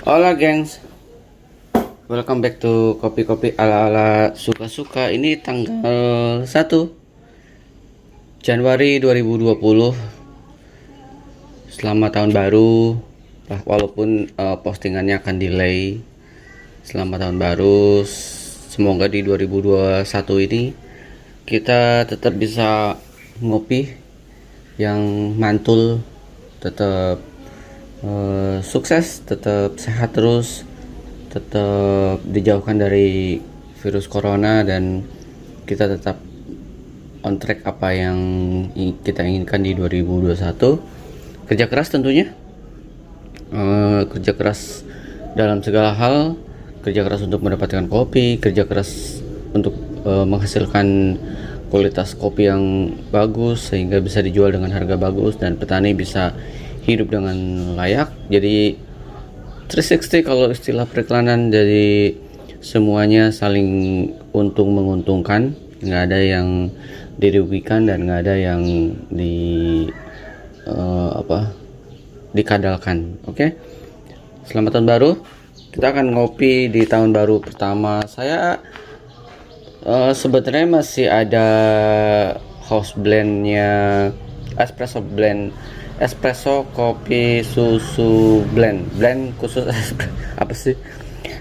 Hola gengs, welcome back to kopi-kopi ala-ala suka-suka. Ini tanggal 1 Januari 2020. Selamat tahun baru. Walaupun postingannya akan delay. Selamat tahun baru. Semoga di 2021 ini kita tetap bisa ngopi yang mantul, tetap sukses, tetap sehat terus, tetap dijauhkan dari virus corona, dan kita tetap on track apa yang kita inginkan di 2021. Kerja keras tentunya, kerja keras dalam segala hal, kerja keras untuk mendapatkan kopi, kerja keras untuk menghasilkan kualitas kopi yang bagus sehingga bisa dijual dengan harga bagus dan petani bisa hidup dengan layak. Jadi 360 kalau istilah periklanan, jadi semuanya saling untung menguntungkan, nggak ada yang dirugikan dan nggak ada yang dikadalkan. Oke. Selamat tahun baru. Kita akan ngopi di tahun baru pertama. Saya sebenarnya masih ada house blendnya, espresso kopi susu blend khusus apa sih,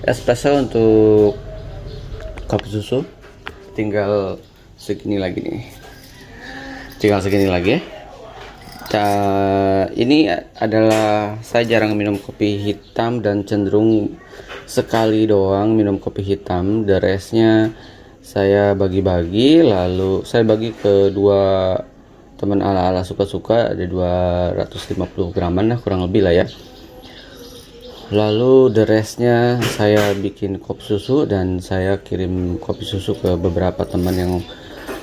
espresso untuk kopi susu. Tinggal segini lagi ya. Ini adalah, saya jarang minum kopi hitam dan cenderung sekali doang minum kopi hitam. The restnya saya bagi-bagi, lalu saya bagi ke dua teman ala-ala suka-suka, ada 250 graman lah kurang lebih lah ya. Lalu the restnya saya bikin kopi susu dan saya kirim kopi susu ke beberapa teman yang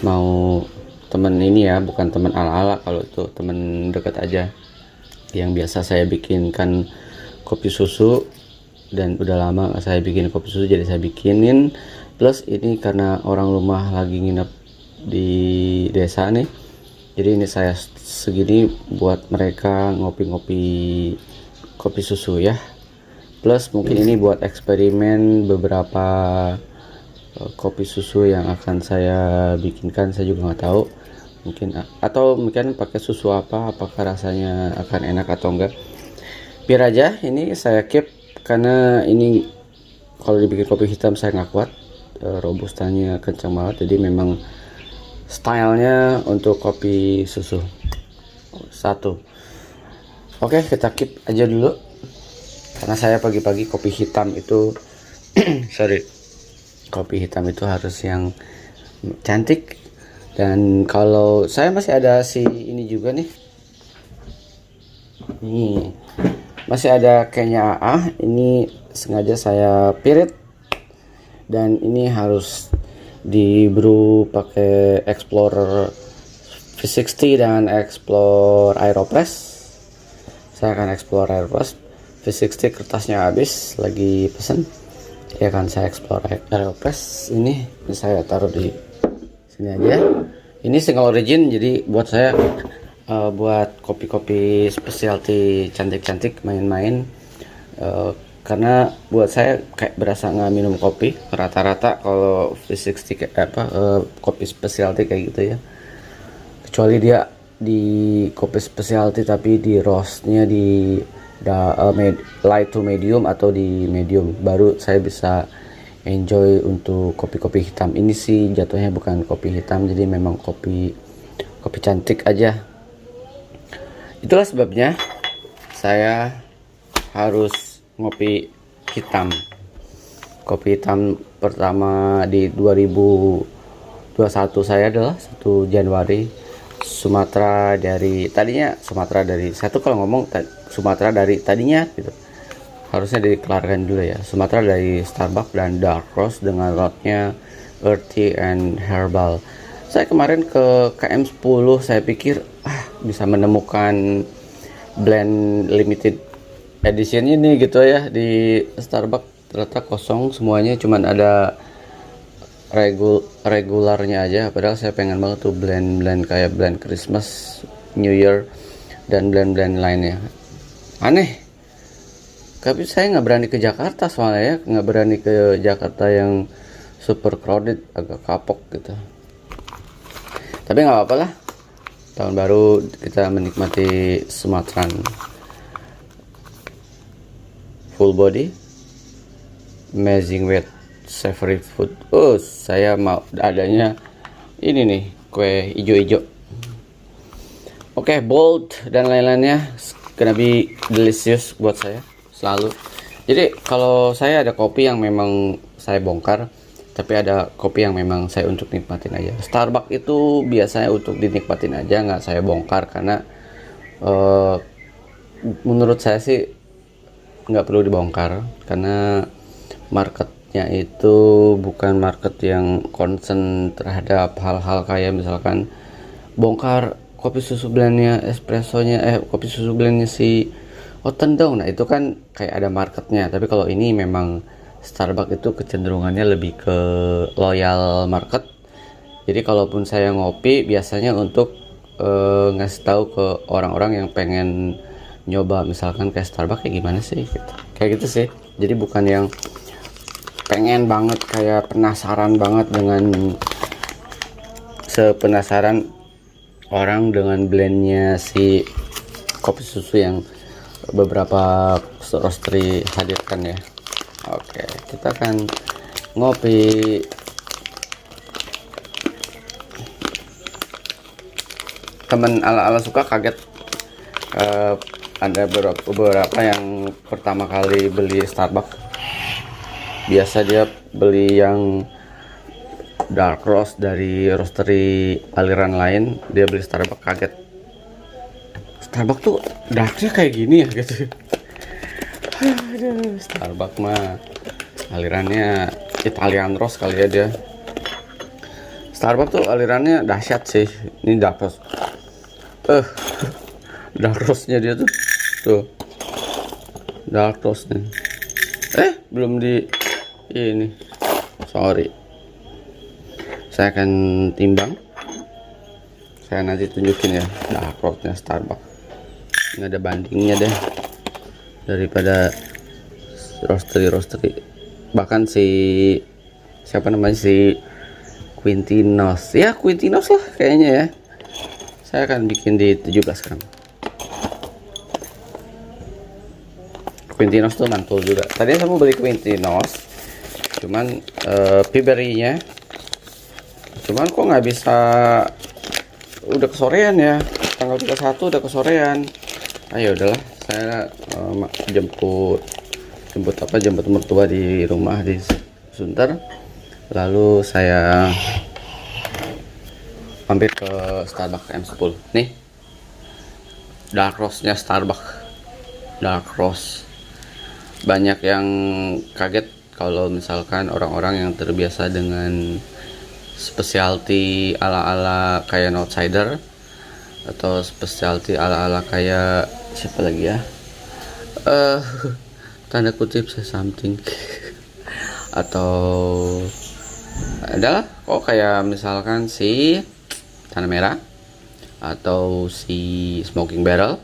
mau, teman ini ya, bukan teman ala-ala, kalau itu teman dekat aja yang biasa saya bikinkan kopi susu, dan udah lama saya bikin kopi susu jadi saya bikinin. Plus ini karena orang rumah lagi nginep di desa nih, jadi ini saya segini buat mereka ngopi-ngopi kopi susu ya. Plus mungkin ini buat eksperimen beberapa kopi susu yang akan saya bikinkan. Saya juga nggak tahu, mungkin atau mungkin pakai susu apa, apakah rasanya akan enak atau enggak. Biar aja, ini saya keep karena ini kalau dibikin kopi hitam saya nggak kuat, robustanya kencang banget, jadi memang stylenya untuk kopi susu satu. Oke, kita keep aja dulu karena saya pagi-pagi kopi hitam itu kopi hitam itu harus yang cantik. Dan kalau saya masih ada si ini juga nih, masih ada kayaknya ini sengaja saya pirit, dan ini harus di brew pakai Explorer V60 dan Explorer Aeropress. Saya akan Explorer Aeropress. V60 kertasnya habis, lagi pesen ya kan. Saya Explorer Aeropress ini saya taruh di sini aja. Ini single origin, jadi buat saya buat kopi-kopi specialty cantik-cantik main-main, karena buat saya kayak berasa nggak minum kopi rata-rata kalau V60 kopi specialty kayak gitu ya, kecuali dia di kopi specialty tapi di roastnya di light to medium atau di medium, baru saya bisa enjoy untuk kopi-kopi hitam. Ini sih jatuhnya bukan kopi hitam, jadi memang kopi cantik aja. Itulah sebabnya saya harus ngopi hitam. Kopi hitam pertama di 2021 saya adalah 1 Januari Sumatera dari satu, kalau ngomong Sumatera dari tadinya gitu. Harusnya dikelarkan dulu ya. Sumatera dari Starbucks dan Dark Roast dengan rootnya earthy and herbal. Saya kemarin ke KM10, saya pikir bisa menemukan blend limited editionnya nih gitu ya di Starbucks. Ternyata kosong semuanya, cuman ada regularnya aja. Padahal saya pengen banget tuh blend kayak blend Christmas, New Year, dan blend lainnya. Aneh, Tapi saya nggak berani ke Jakarta soalnya ya, nggak berani ke Jakarta yang super crowded, agak kapok gitu. Tapi nggak apa-apa lah, tahun baru kita menikmati Sumatran full body, amazing with savory food. Oh, saya mau adanya ini nih, kue ijo-ijo. Oke, bold dan lain-lainnya gonna be delicious buat saya selalu. Jadi kalau saya ada kopi yang memang saya bongkar, tapi ada kopi yang memang saya untuk nikmatin aja. Starbucks itu biasanya untuk dinikmatin aja, nggak saya bongkar karena menurut saya sih nggak perlu dibongkar karena marketnya itu bukan market yang concern terhadap hal-hal kayak misalkan bongkar kopi susu blendnya, espressonya, kopi susu blendnya si Oten dong. Nah itu kan kayak ada marketnya. Tapi kalau ini memang Starbucks itu kecenderungannya lebih ke loyal market. Jadi kalaupun saya ngopi biasanya untuk ngasih tahu ke orang-orang yang pengen nyoba misalkan kayak Starbucks kayak gimana sih gitu. Kayak gitu sih. Jadi bukan yang pengen banget kayak penasaran banget dengan sepenasaran orang dengan blendnya si kopi susu yang beberapa roastery hadirkan ya. Oke, kita akan ngopi. Temen ala-ala suka kaget, ada beberapa yang pertama kali beli Starbucks biasa dia beli yang dark roast dari roastery aliran lain, dia beli Starbucks kaget. Starbucks tuh darknya kayak gini ya gitu. Aduh, Starbucks mah alirannya Italian roast kali ya dia. Starbucks tuh alirannya dahsyat sih. Ini dark roast. Dark roastnya dia tuh dark roast nih. Belum di ini. Sorry. Saya akan timbang. Saya nanti tunjukin ya dark roastnya Starbucks. Nggak ada bandingnya deh daripada roastery. Bahkan si siapa namanya si Quintinos ya, Quintinos lah kayaknya ya. Saya akan bikin di 17 gram. Quintinos tuh mantul juga. Tadi saya mau beli Quintinos, cuman Piberinya, cuman kok nggak bisa, udah kesorean ya, tanggal 31 udah kesorean. Ayo udahlah, saya jemput mertua di rumah di Sunter, lalu saya mampir ke Starbucks M10. Nih dark roastnya Starbucks, dark roast. Banyak yang kaget kalau misalkan orang-orang yang terbiasa dengan specialty ala-ala kayak outsider atau specialty ala-ala kayak siapa lagi ya, tanda kutip say something atau adalah kok kayak misalkan si Tanah Merah atau si Smoking Barrel,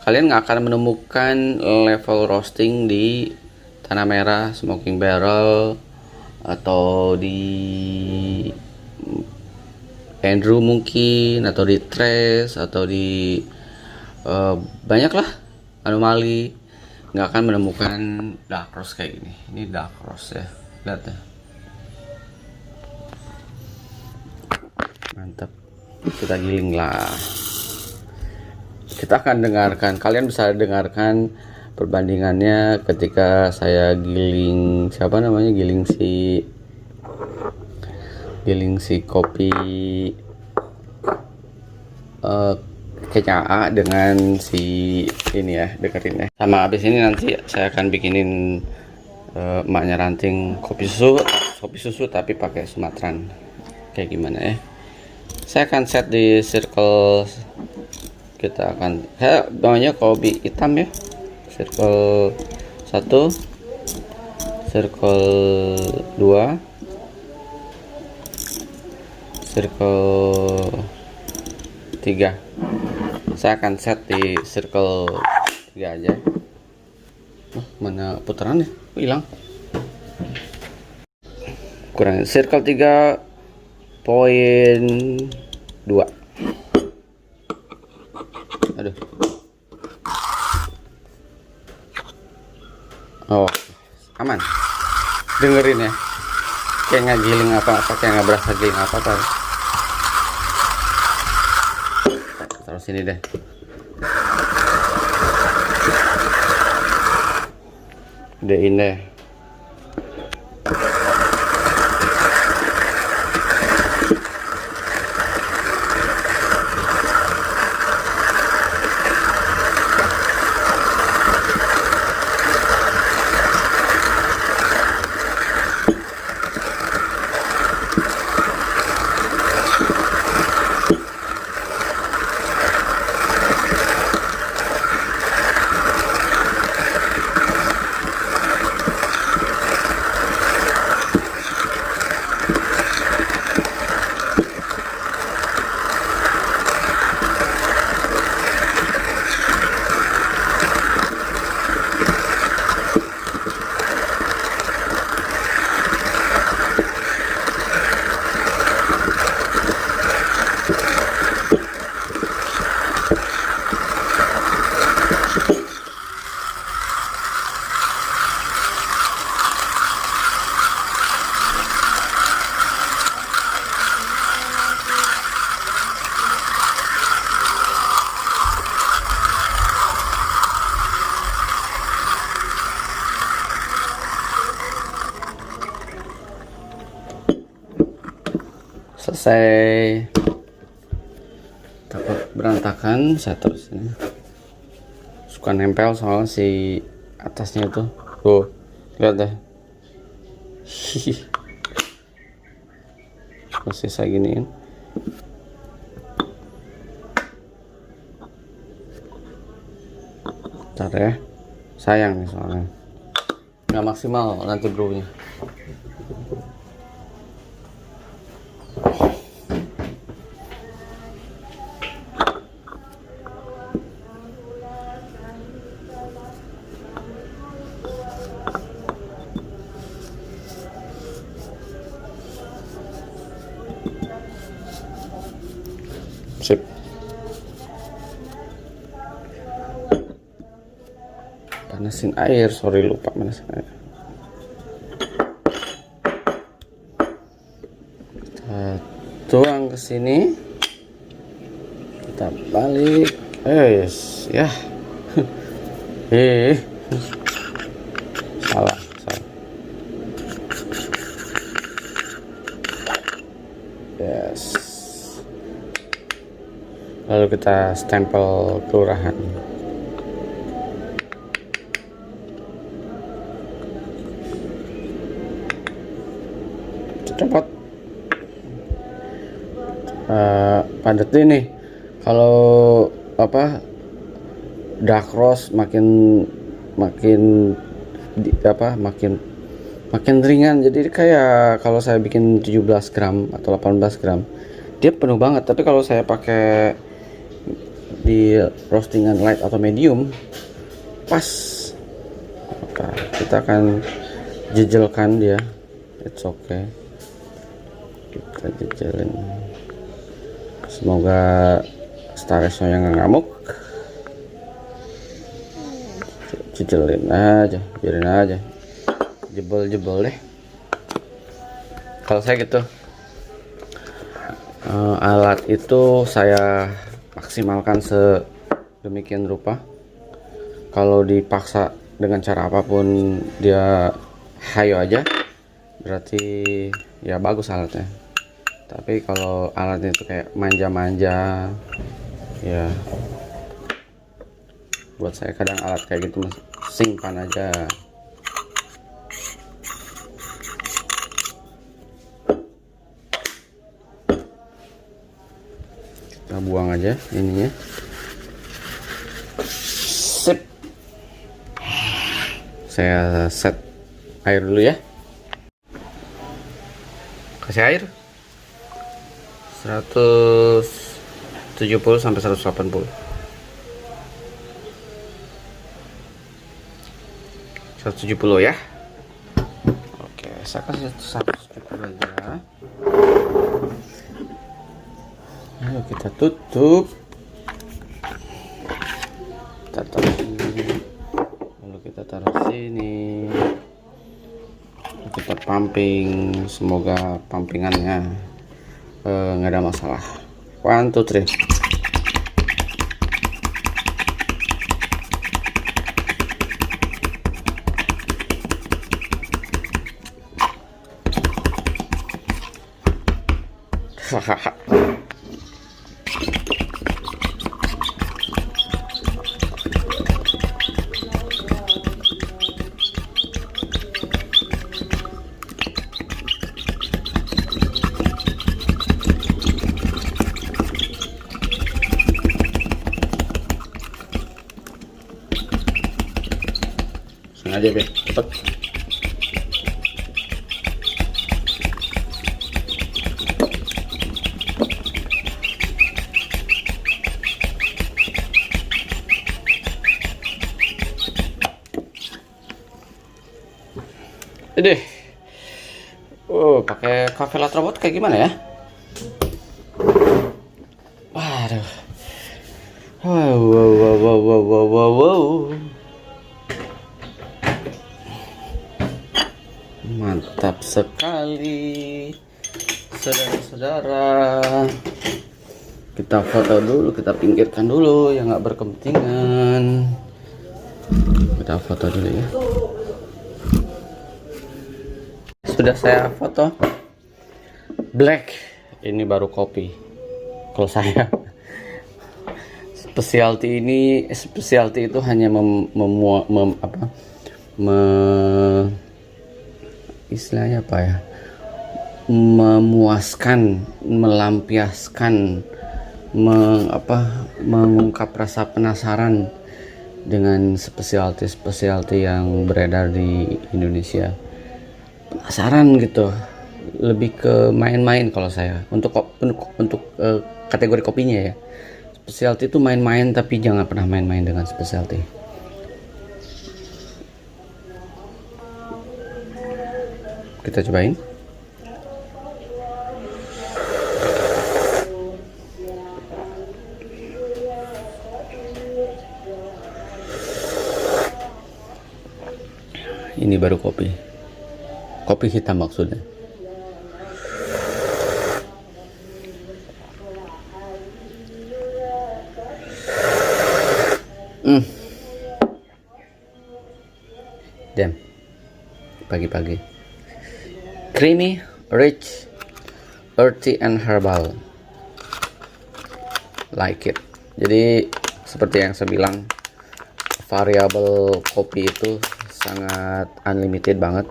kalian nggak akan menemukan level roasting di Tanah Merah, Smoking Barrel, atau di Andrew mungkin, atau di Trace, atau di banyak lah anomali. Nggak akan menemukan dark roast kayak gini. Ini dark roast ya, lihat ya, mantap. Kita giling lah, kita akan dengarkan, kalian bisa dengarkan perbandingannya ketika saya giling giling si kopi kayaknya A dengan si ini ya, dengerin ya. Sama habis ini nanti saya akan bikinin emaknya ranting kopi susu tapi pakai Sumatran kayak gimana ya. Saya akan set di circle, kita akan namanya kopi hitam ya, circle 1, circle 2, circle 3. Saya akan set di circle 3 aja. Oh, mana putarannya? Oh, hilang. Kurangin circle 3,2. Aduh. Oh, aman. Dengerin ya. Kayak nggak giling apa-apa, kayak nggak berasa giling apa-apa. Taruh sini deh. Gedein deh. Selesai. Takut berantakan, saya terus ini. Suka nempel soalnya si atasnya tuh. Tuh, lihat deh. Masih saya giniin. Bentar ya. Sayang nih soalnya. Nggak maksimal nanti bro-nya. Sip. Panasin air, sorry lupa panasin air. Kita tuang ke sini. Kita balik. Yes, ya. Salah. Yes. Lalu kita stempel kelurahan. Cepat. Padat ini. Kalau apa dark roast makin ringan. Jadi kayak kalau saya bikin 17 gram atau 18 gram dia penuh banget. Tapi kalau saya pakai di roastingan light atau medium pas, maka kita akan jejelkan dia. It's okay, kita jejelin. Semoga staresnya yang nggak ngamuk. Jejelin aja, biarin aja jebol deh. Kalau saya gitu, alat itu saya maksimalkan sedemikian rupa. Kalau dipaksa dengan cara apapun dia hayo aja, berarti ya bagus alatnya. Tapi kalau alatnya itu kayak manja-manja, ya buat saya kadang alat kayak gitu simpan aja. Kita buang aja ininya. Sip. Saya set air dulu ya. Kasih air 170 sampai 180. 170 ya. Oke, saya kasih 170 aja. Lalu kita tutup. Kita taruh sini. Lalu kita taruh sini. Kita pumping, semoga pumpingannya nggak ada masalah. 1, 2, 3. Hahaha. Sengaja deh, cepet. Deh. Pakai Cafe Latrobot kayak gimana ya? Waduh. Wow. Mantap sekali, saudara-saudara. Kita foto dulu, kita pinggirkan dulu yang nggak berkepentingan. Kita foto dulu ya. Sudah saya foto. Black, ini baru kopi. Kalau saya specialty itu hanya istilahnya apa ya? Memuaskan, melampiaskan, mengungkap rasa penasaran dengan specialty yang beredar di Indonesia. Penasaran gitu, lebih ke main-main kalau saya untuk kategori kopinya ya. Specialty itu main-main, tapi jangan pernah main-main dengan specialty. Kita cobain. Ini baru kopi hitam maksudnya. Damn, pagi-pagi. Creamy, rich, earthy and herbal. Like it. Jadi seperti yang saya bilang, variabel kopi itu sangat unlimited banget.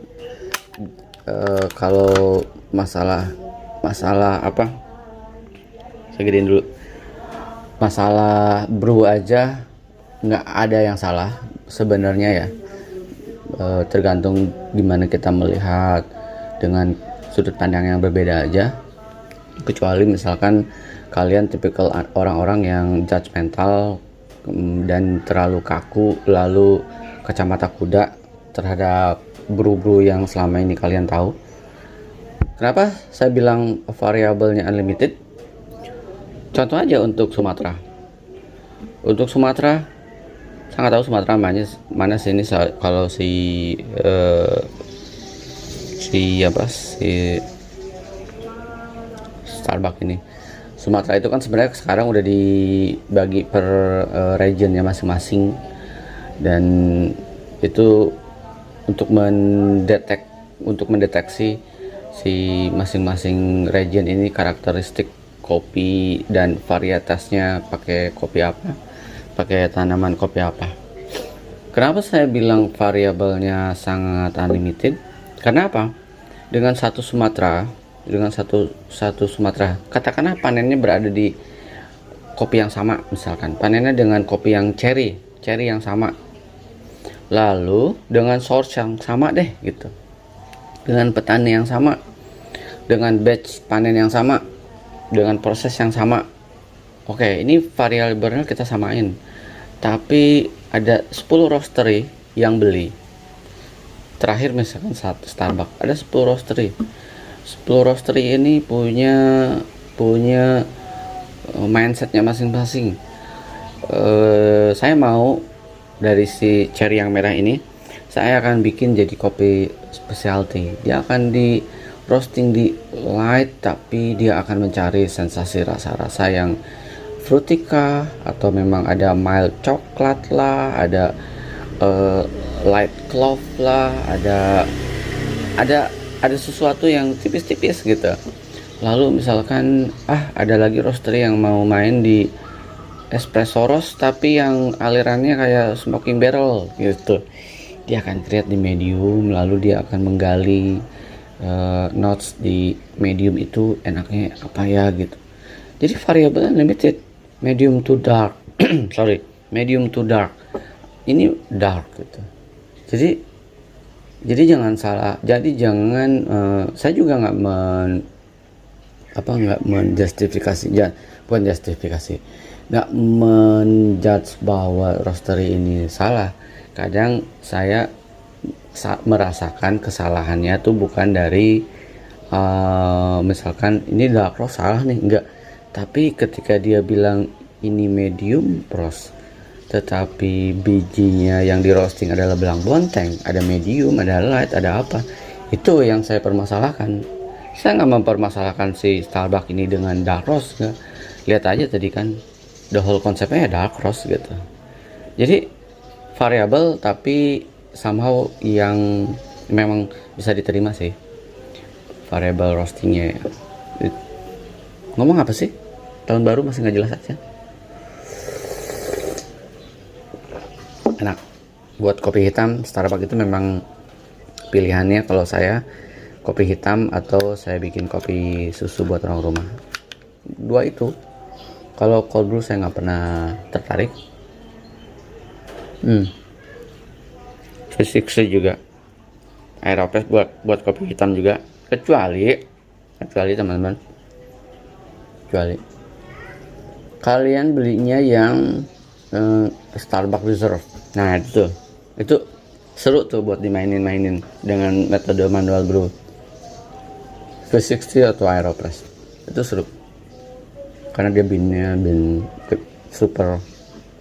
Kalau masalah apa, saya gedein dulu, masalah brew aja nggak ada yang salah sebenarnya ya. Tergantung gimana kita melihat dengan sudut pandang yang berbeda aja. Kecuali misalkan kalian tipikal orang-orang yang judgmental dan terlalu kaku, lalu kacamata kuda terhadap brew-brew yang selama ini kalian tahu. Kenapa saya bilang variabelnya unlimited? Contoh aja untuk Sumatera. Untuk Sumatera, saya nggak tahu Sumatera mana sini kalau si Starbucks ini. Sumatera itu kan sebenarnya sekarang udah dibagi per regionnya masing-masing, dan itu untuk mendeteksi si masing-masing region ini karakteristik kopi dan varietasnya, pakai kopi apa, pakai tanaman kopi apa. Kenapa saya bilang variabelnya sangat unlimited? Karena apa? Dengan satu Sumatera, katakanlah panennya berada di kopi yang sama, misalkan panennya dengan kopi yang cherry yang sama, lalu dengan source yang sama deh gitu, dengan petani yang sama, dengan batch panen yang sama, dengan proses yang sama. Oke, ini variabelnya kita samain, tapi ada 10 roastery yang beli, terakhir misalkan satu Starbucks ada 10 roastery. 10 roastery ini punya punya mindsetnya masing-masing. Saya mau dari si cherry yang merah ini saya akan bikin jadi kopi specialty. Dia akan di roasting di light, tapi dia akan mencari sensasi rasa-rasa yang fruity kah, atau memang ada mild coklat lah, ada light clove lah, ada sesuatu yang tipis-tipis gitu. Lalu misalkan ada lagi roastery yang mau main di espresso roast tapi yang alirannya kayak smoking barrel gitu. Dia akan create di medium, lalu dia akan menggali notes di medium itu enaknya apa ya gitu. Jadi variabelnya limited, medium to dark. Sorry, medium to dark. Ini dark gitu. Jadi jangan salah. Jadi jangan saya juga nggak menjustifikasi, bukan justifikasi, nggak menjudge bahwa roastery ini salah. Kadang saya merasakan kesalahannya tuh bukan dari misalkan ini dark roast salah nih, enggak, tapi ketika dia bilang ini medium roast tetapi bijinya yang di roasting adalah belang bonteng, ada medium, ada light, ada apa, itu yang saya permasalahkan. Saya nggak mempermasalahkan si Starbucks ini dengan dark roast, nggak. Lihat aja tadi kan, the whole konsepnya dark roast gitu. Jadi variabel tapi somehow yang memang bisa diterima sih, variabel roastingnya ya. Ngomong apa sih? Tahun baru masih nggak jelas aja. Enak. Buat kopi hitam, Starbucks itu memang pilihannya kalau saya kopi hitam atau saya bikin kopi susu buat orang rumah. Dua itu. Kalau cold brew saya nggak pernah tertarik. Physics juga. Aeropress buat kopi hitam juga. Kecuali teman-teman. Kecuali kalian belinya yang Starbucks Reserve. Nah itu seru tuh buat dimainin dengan metode manual brew, V60 atau Aeropress. Itu seru karena dia bin super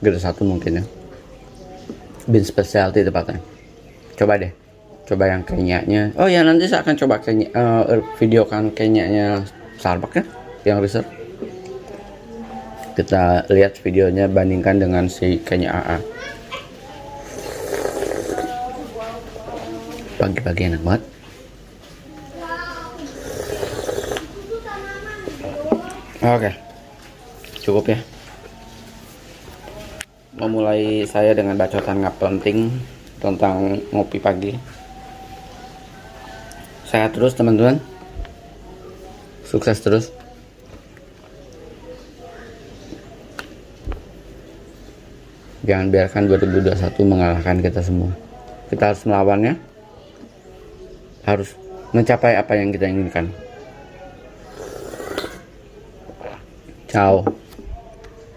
grade 1 mungkin ya, bin specialty tepatnya. Coba yang kenyanya. Oh ya, nanti saya akan coba videokan kenyanya Starbucks ya, yang Reserve. Kita lihat videonya, bandingkan dengan si Kenya AA. Pagi-pagi enak banget. Oke, cukup ya. Memulai saya dengan bacotan nggak penting tentang ngopi pagi. Sehat terus teman-teman, sukses terus. Jangan biarkan 2021 mengalahkan kita semua. Kita harus melawannya, harus mencapai apa yang kita inginkan. Ciao.